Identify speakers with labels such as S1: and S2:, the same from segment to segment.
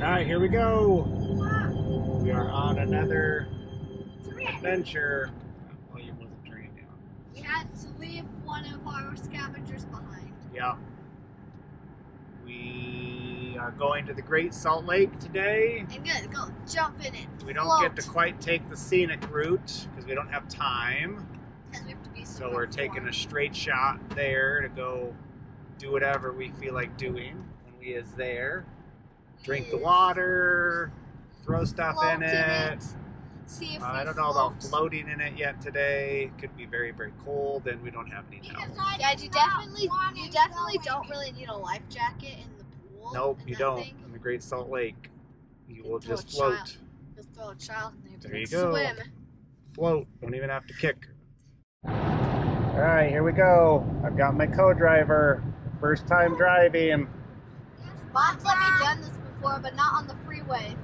S1: Alright, here we go. We are on another adventure. Oh, you wasn't turning down.
S2: We had to leave one of our scavengers behind.
S1: Yeah. We are going to the Great Salt Lake today.
S2: And gonna go jump in it.
S1: We don't get to quite take the scenic route because we don't have time.
S2: Because we have to be
S1: So we're taking a straight shot there to go do whatever we feel like doing when we is there. Drink the water, throw stuff in it.
S2: See if
S1: I don't know about floating in it yet today. Could be very, very cold, and we don't have any now.
S2: Yeah, you definitely don't really need a life jacket in the pool.
S1: Nope, you don't. In the Great Salt Lake, you will just float.
S2: Just throw a child in there.
S1: There you go.
S2: Swim.
S1: Float. Don't even have to kick. All right, here we go. I've got my co-driver. First time driving.
S2: Mom's let me done this before, but not on the freeway.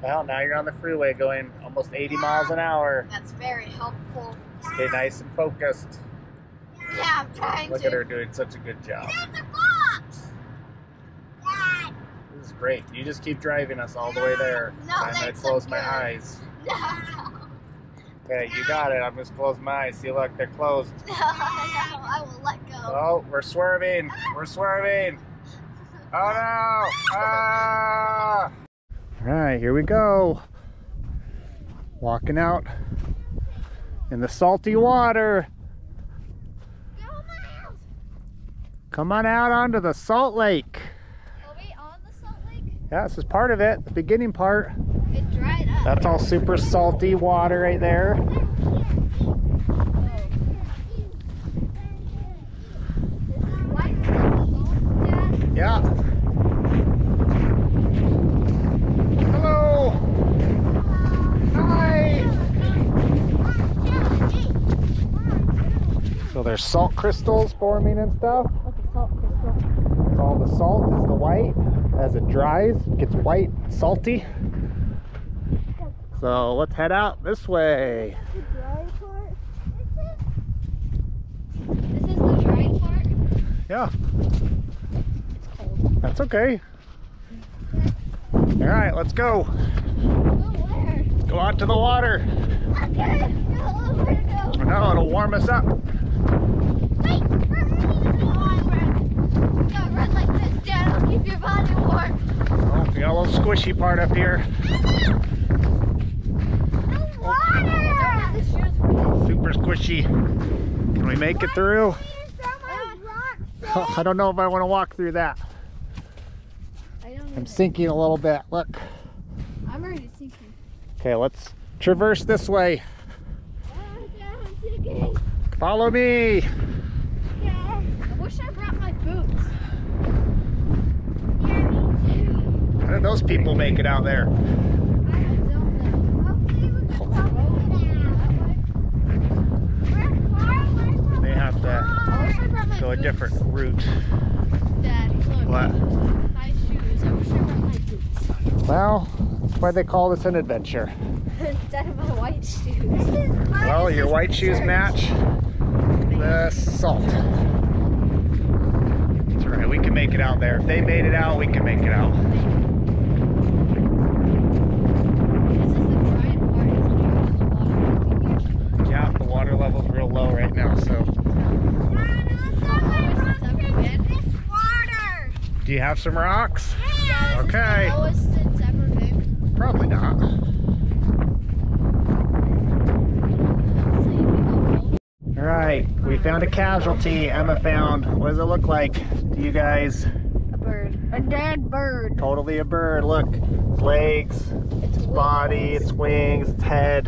S1: Well, now you're on the freeway going almost 80 miles an hour.
S2: That's very helpful.
S1: Stay nice and focused.
S2: Yeah, I'm trying
S1: Look
S2: to.
S1: at her doing such a good job.
S2: There's a box! Dad!
S1: This is great. You just keep driving us all the way there.
S2: No,
S1: I'm going to close my eyes.
S2: No.
S1: Okay, you got it. I'm just closing my eyes. See, look, they're closed.
S2: No, I will let go.
S1: Oh, we're swerving. We're swerving. Oh, no. Ah! All right, here we go. Walking out in the salty water. Come on out onto the Salt Lake.
S2: Are we on the Salt Lake?
S1: Yeah, this is part of it, the beginning part.
S2: It dried up.
S1: That's all super salty water right there. Yeah. Hello. Hi. So there's salt crystals forming and stuff.
S2: What's a salt crystal?
S1: All the salt is the white. As it dries, it gets white, salty. So let's head out this way.
S2: The dry part? This is the dry part?
S1: Yeah. That's okay. All right, let's go.
S2: Go where?
S1: Go out to the water.
S2: Okay. Where to go?
S1: No, it'll warm us up.
S2: Wait! Run like this, Dad. It'll keep your body warm.
S1: Oh, we got a little squishy part up here.
S2: The water!
S1: Super squishy. Can we make it through? I don't know if I want to walk through that. I'm sinking a little bit. Look.
S2: I'm already sinking.
S1: Okay, let's traverse this way.
S2: I'm sinking.
S1: Follow me.
S2: I wish I brought my boots.
S1: How did those people make it out there?
S2: I don't know.
S1: They have to
S2: I wish I brought my
S1: go a
S2: boots.
S1: different route.
S2: Dad, look.
S1: What?
S2: My shoes. I wish I brought my boots.
S1: Well, that's why they call this an adventure.
S2: Instead of my white shoes.
S1: Well, your white shoes match the salt. That's right, we can make it out there. If they made it out, we can make it out. Yeah, the water level's real low right now, so. Do you have some rocks?
S2: Yeah,
S1: Okay.
S2: Is this the lowest it's ever been?
S1: Probably not. All right, we found a casualty. Emma found. What does it look like to you guys?
S2: A bird. A dead bird.
S1: Totally a bird. Look, its legs, its body, its wings, its head.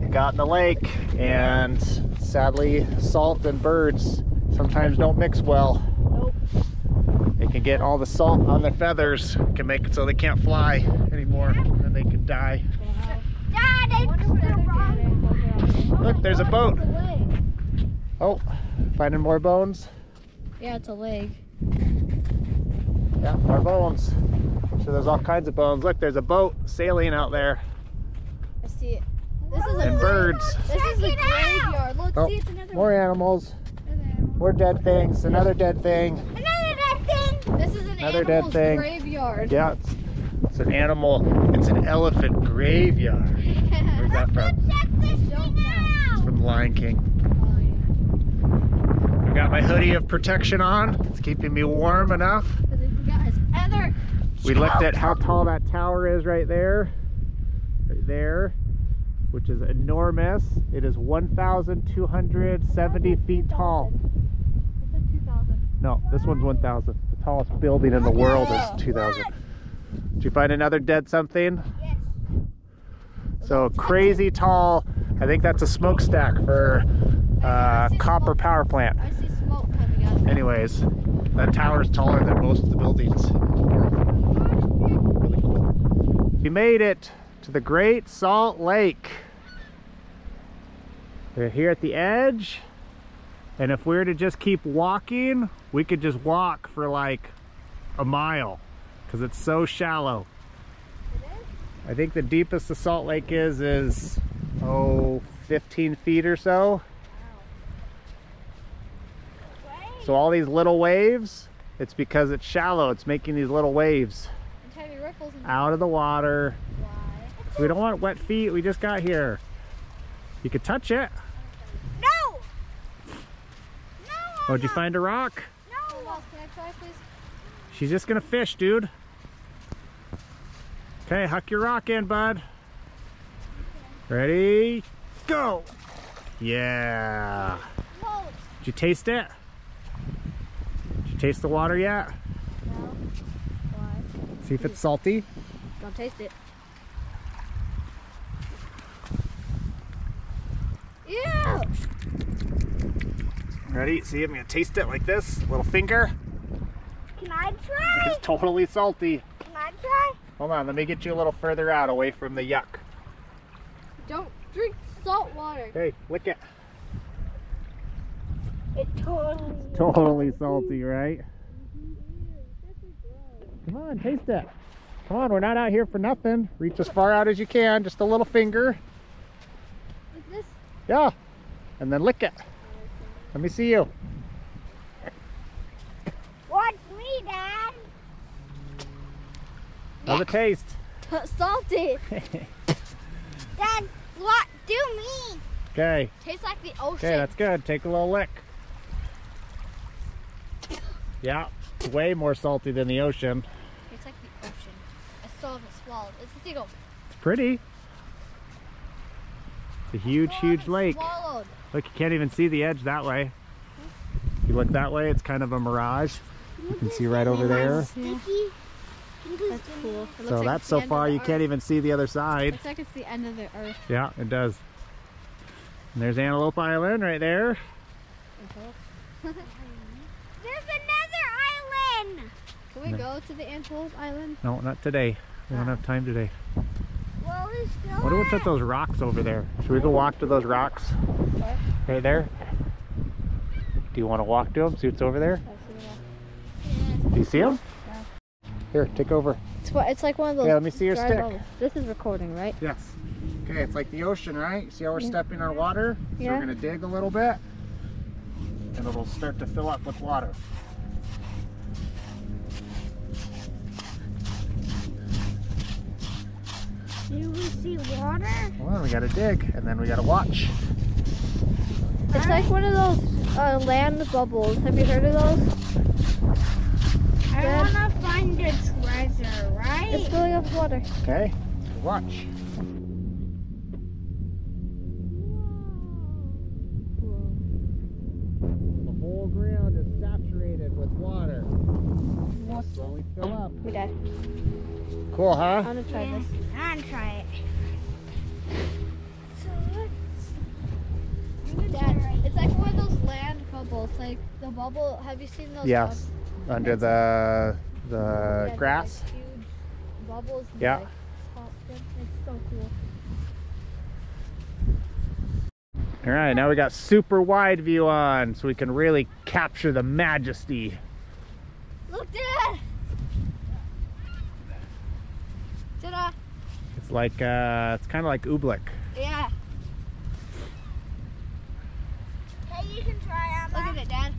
S1: It got in the lake, and sadly, salt and birds sometimes don't mix well.
S2: Nope.
S1: They can get all the salt on their feathers, can make it so they can't fly anymore, and they could die.
S2: Dad, I
S1: Look, there's a boat. Oh, finding more bones?
S2: Yeah, it's a leg.
S1: Yeah, more bones. So there's all kinds of bones. Look, there's a boat sailing out there.
S2: I see it. This is
S1: And birds.
S2: This is a graveyard. Look,
S1: Oh,
S2: see, it's another
S1: more animals.
S2: one.
S1: More dead things. Another dead thing.
S2: Another dead thing. This is an
S1: Another dead thing.
S2: Graveyard.
S1: Yeah, it's an animal. It's an elephant graveyard. Where's that from? It's from The Lion King. I got my hoodie of protection on. It's keeping me warm enough. We looked at how tall that tower is right there, which is enormous. It is 1,270 feet tall. No, this one's 1,000. The tallest building in the world is 2,000. Did you find another dead something?
S2: Yes.
S1: So crazy tall. I think that's a smokestack for copper power plant.
S2: I see smoke coming out.
S1: Anyways, that tower is taller than most of the buildings in the world. Really cool. We made it to the Great Salt Lake. They're here at the edge, and if we were to just keep walking, we could just walk for like a mile because it's so shallow.
S2: It is?
S1: I think the deepest the Salt Lake is 15 feet or so. So all these little waves, it's because it's shallow. It's making these little waves out of the water.
S2: Why?
S1: So we don't want wet feet. We just got here. You could touch it.
S2: No!
S1: Oh, did you find a rock?
S2: No! Can I try, please?
S1: She's just gonna fish, dude. Okay, huck your rock in, bud. Ready? Go! Yeah.
S2: No!
S1: Did you taste it? Did you taste the water yet?
S2: No. Why?
S1: See if it's salty.
S2: Don't taste it. Ew!
S1: Ready? See, I'm gonna taste it like this. Little finger.
S2: Can I try?
S1: It's totally salty.
S2: Can I try?
S1: Hold on, let me get you a little further out, away from the yuck.
S2: Don't drink salt water.
S1: Okay, lick it.
S2: It totally.
S1: Totally salty, right? Come on, taste it. Come on, we're not out here for nothing. Reach as far out as you can, just a little finger.
S2: Like this?
S1: Yeah, and then lick it. Let me see you.
S2: Watch me, Dad.
S1: How's it taste?
S2: Salty. Dad, what? Do me.
S1: Okay.
S2: Tastes like the ocean.
S1: Okay, that's good. Take a little lick. Yeah, it's way more salty than the ocean.
S2: It's like the ocean. I still haven't swallowed. It's a seagull.
S1: It's pretty. It's a huge, huge lake.
S2: Swallowed.
S1: Look, you can't even see the edge that way. If you look that way, it's kind of a mirage. You can see right over there.
S2: Yeah. That's cool. It looks
S1: So
S2: like
S1: that's
S2: it's
S1: so
S2: the end of
S1: far
S2: the
S1: you can't
S2: earth.
S1: even see the other side.
S2: Looks like it's the end of the earth.
S1: Yeah, it does. And there's Antelope Island right there.
S2: There's another island! Can we go to the Antelope Island?
S1: No, not today. We don't have time today.
S2: Well, we still
S1: What do we put those rocks over there? Should we go walk to those rocks?
S2: What?
S1: Right there? Do you want to walk to them? See what's over there? Do you see them?
S2: Yeah.
S1: Here, take over.
S2: It's like one of those.
S1: Yeah, let me see your
S2: dry
S1: stick.
S2: bubbles. This is recording, right?
S1: Yes. Okay, it's like the ocean, right? See how we're stepping on water? So
S2: Yeah.
S1: we're going to dig a little bit, and it'll start to fill up with water.
S2: Do we see water?
S1: Well, we got to dig, and then we got to watch.
S2: It's like one of those land bubbles. Have you heard of those?
S3: I want to find the treasure, right?
S2: It's filling up with water.
S1: Okay, watch. The whole ground is saturated with water. It'll slowly fill up.
S2: We died.
S1: Cool,
S2: I
S1: huh?
S2: want to try this.
S3: I want to try it.
S2: Dad, it's like one of those land bubbles. Like the bubble. Have you seen those?
S1: Yes, under the
S2: Yeah,
S1: grass.
S2: like huge bubbles. and,
S1: Yeah.
S2: like, pop them. It's so cool.
S1: All right, now we got super wide view on, so we can really capture the majesty.
S2: Look, Dad. Ta-da.
S1: It's like it's kind of like oobleck.
S2: Yeah.
S3: Hey, you can try, Emma.
S2: Look at it, Dad.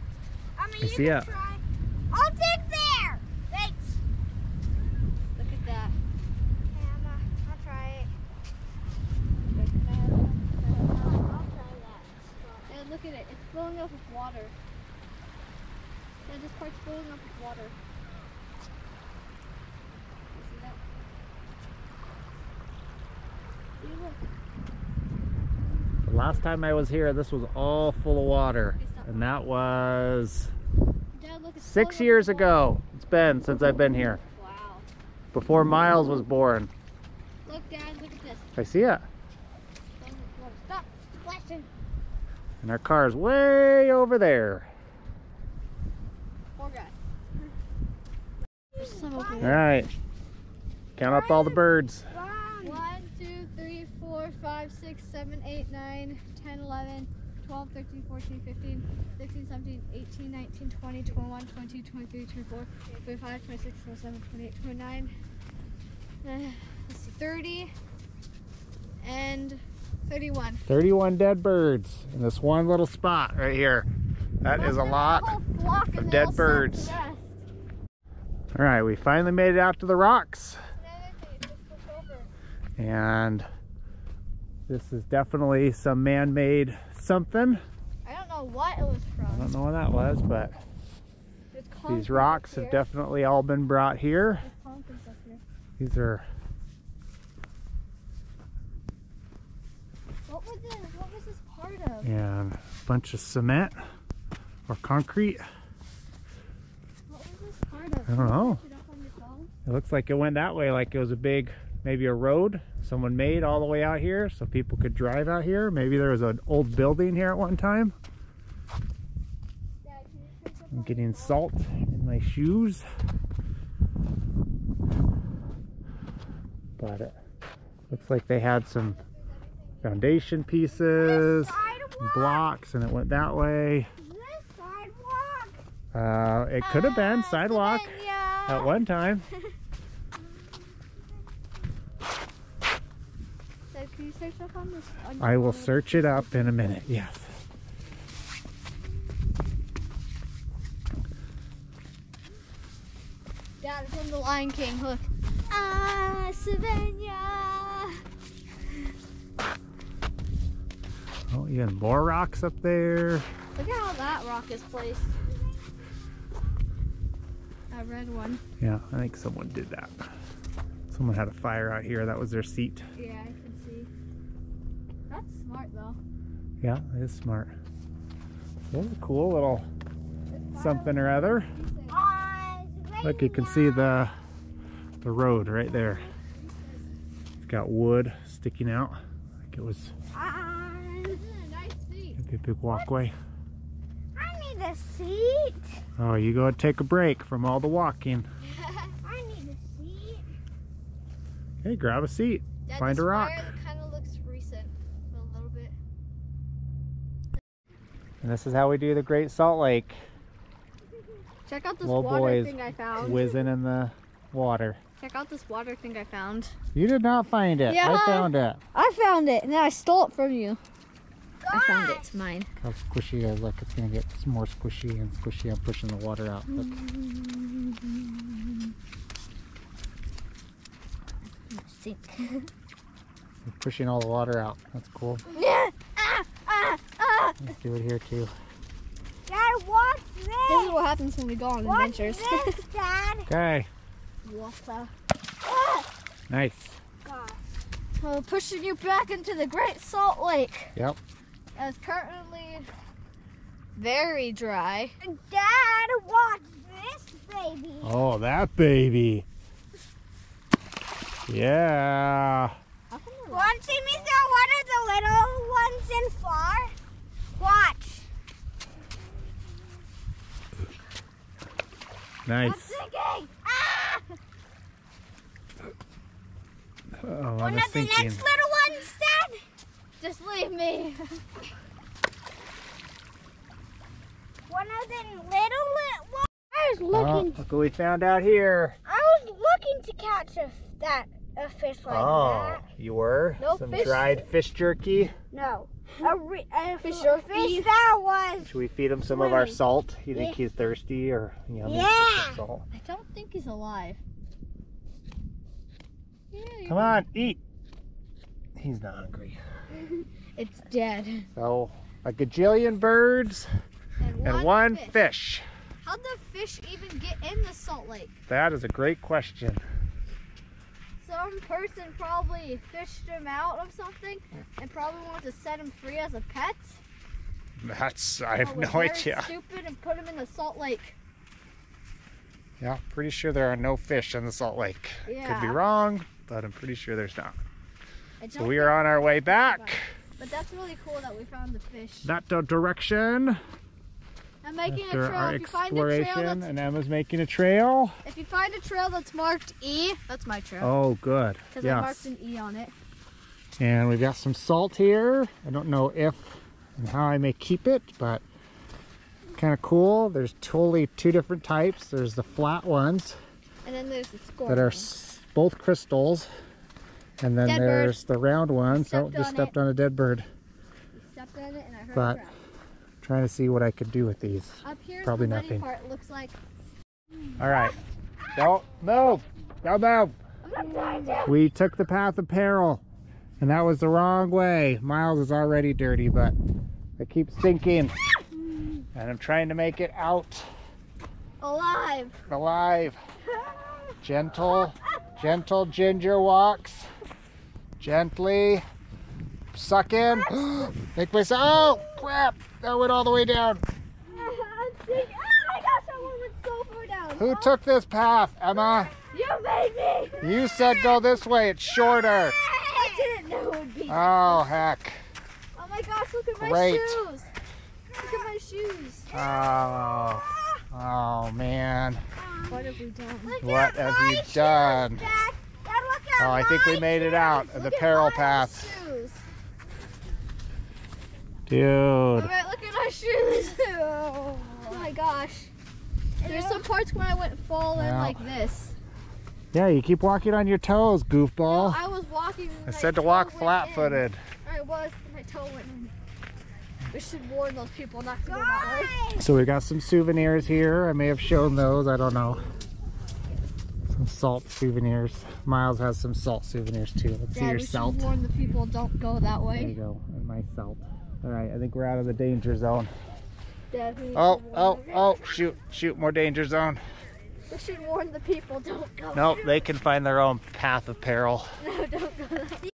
S3: I mean,
S1: You
S3: you
S1: see
S3: can
S1: it?
S3: try. I'll dig there. Thanks.
S2: filling up with water. Yeah, this part's filling up with water. You see that? See, look.
S1: The last time I was here, this was all full of water. And that was
S2: Dad, look, it's
S1: 6 years ago. It's been since I've been here.
S2: Wow.
S1: Before Miles was born.
S2: Look, Dad, look at this.
S1: I see it.
S2: Stop splashing.
S1: And our car's way over there.
S2: Poor guy. There's some over
S1: All
S2: here.
S1: right. Count up all the birds.
S2: 1, 2, 3, 4, 5, 6, 7, 8, 9, 10, 11, 12, 13, 14, 15, 16, 17, 18, 19, 20, 21, 22, 23, 24, 25, 26, 27, 28, 29, let's see, 30, and 31.
S1: 31 dead birds in this one little spot right here. That is a lot of dead birds. All right, we finally made it out to the rocks. And this is definitely some man-made something.
S2: I don't know what it was from.
S1: I don't know what that was, but these rocks have definitely all been brought here. These are...
S2: What was this part of?
S1: And a bunch of cement or concrete.
S2: What was this part of?
S1: I don't know.
S2: Put it up on your phone?
S1: It looks like it went that way, like it was a big, maybe a road someone made all the way out here so people could drive out here. Maybe there was an old building here at one time.
S2: Dad, can you pick up
S1: I'm
S2: on
S1: getting
S2: your phone?
S1: salt in my shoes. But it looks like they had some foundation pieces, and blocks, and it went that way.
S3: This sidewalk.
S1: It could have been sidewalk at one time.
S2: Dad, can you search up on this? On
S1: I will
S2: phone?
S1: search it up in a minute, yes.
S2: Dad, it's from the Lion King. Look. Ah, Savannah.
S1: Oh, even more rocks up there.
S2: Look at how that rock is placed. That red one.
S1: Yeah, I think someone did that. Someone had a fire out here. That was their seat.
S2: Yeah, I can see. That's smart though.
S1: Yeah, it is smart. This is a cool little something or other. Look, you can see the road right there. It's got wood sticking out. Like it was
S2: This is a nice seat.
S1: maybe a big walkway.
S3: I need a seat.
S1: Oh, you go take a break from all the walking.
S3: I need a seat.
S1: Hey, grab a seat.
S2: Dad,
S1: Find
S2: this
S1: a rock.
S2: fire kind of looks recent, a little bit.
S1: And this is how we do the Great Salt Lake.
S2: Check out this
S1: Little
S2: water
S1: boys
S2: thing I found.
S1: whizzing in the water.
S2: Check out this water thing I found.
S1: You did not find it.
S2: Yeah.
S1: I found it.
S2: I found it, and then I stole it from you. I found it. It's mine.
S1: How squishy it is. Look, it's going to get more squishy and squishy. I'm pushing the water out. Look.
S2: Sink.
S1: I'm pushing all the water out. That's cool.
S2: Yeah.
S1: Let's do it here too.
S3: Dad, what's this?
S2: This is what happens when we go on
S3: What's
S2: adventures.
S3: this, Dad?
S1: Okay.
S2: Water.
S1: Nice.
S3: God.
S2: So pushing you back into the Great Salt Lake.
S1: Yep.
S2: It's currently very dry.
S3: Dad, what's this, baby?
S1: Oh, that baby. Yeah.
S3: Want to see me throw one of the little ones in far? Watch.
S1: Nice.
S3: Sinking. Ah!
S1: Oh,
S3: One
S1: I'm
S3: of the
S1: sinking.
S3: next little ones, Dad.
S2: Just leave me.
S3: One of the little ones. I was looking.
S1: Look what we found out here.
S3: I was looking to catch a fish like that.
S1: You were?
S2: No
S1: Some
S2: fish.
S1: dried fish jerky.
S3: No, a
S2: Fish
S3: fish
S2: jerky.
S3: that was.
S1: Should we feed him some of our
S3: Swimming.
S1: salt? You think
S3: Yeah.
S1: he's thirsty or maybe
S3: Yeah.
S1: some salt?
S2: I don't think he's alive. Yeah,
S1: Come on, eat. He's not hungry.
S2: It's dead.
S1: So, a gajillion birds and one fish.
S2: How'd the fish even get in the salt lake?
S1: That is a great question.
S2: Some person probably fished him out of something and probably wanted to set him free as a pet.
S1: I have no idea.
S2: Stupid and put him in the salt lake.
S1: Yeah, pretty sure there are no fish in the salt lake.
S2: Yeah.
S1: Could be wrong, but I'm pretty sure there's not. So we are on our way back.
S2: But that's really cool that we found the fish.
S1: That direction.
S2: I'm making
S1: After
S2: a trail.
S1: our
S2: If you find a trail
S1: exploration, and Emma's making a trail.
S2: if you find a trail that's marked E, that's my trail.
S1: Oh, good.
S2: Because I marked an E on it.
S1: And we've got some salt here. I don't know if and how I may keep it, but kind of cool. There's totally two different types. There's the flat ones
S2: And then there's the scorpion.
S1: that are both crystals. And then
S2: Dead
S1: there's the round ones. Oh,
S2: Stepped
S1: just
S2: on
S1: stepped on a dead bird.
S2: You stepped on it and I heard
S1: But
S2: a crack.
S1: trying to see what I could do with these.
S2: Up here's
S1: Probably
S2: the muddy
S1: nothing.
S2: part. It looks like.
S1: All right. Don't move. Don't move.
S2: I'm not trying to.
S1: We took the path of peril, and that was the wrong way. Miles is already dirty, but I keep sinking, and I'm trying to make it out
S2: Alive.
S1: alive. Gentle ginger walks. Gently suck in. Make myself. Oh crap! That went all the way down.
S2: I'm sinking. Oh my gosh, that one went so far down.
S1: Who took this path, Emma?
S2: You made me.
S1: You said go this way. It's shorter.
S2: I didn't know it would be.
S1: Oh heck.
S2: Oh my gosh, look at my
S1: Great.
S2: shoes. Look at my shoes.
S1: Oh man.
S2: What have we done?
S1: What have you done? Oh, I think we made it out of the peril path.
S2: Shoes.
S1: Dude.
S2: Alright, look at our shoes. Oh my gosh. There's some parts when I went fall in
S1: Yeah.
S2: like this.
S1: Yeah, you keep walking on your toes, goofball.
S2: I was walking.
S1: I said to walk flat-footed.
S2: I was, my toe went in. We should warn those people not to go that way.
S1: So we got some souvenirs here. I may have shown those, I don't know. Some salt souvenirs. Miles has some salt souvenirs too. Let's see
S2: Yeah,
S1: your
S2: we
S1: salt.
S2: should warn the people don't go that
S1: There you
S2: way.
S1: go, and my salt. All right, I think we're out of the danger zone.
S2: Dad, we need to
S1: Oh,
S2: warn them.
S1: shoot, more danger zone.
S2: We should warn the people don't go.
S1: Nope, they can find their own path of peril.
S2: No, don't go that way.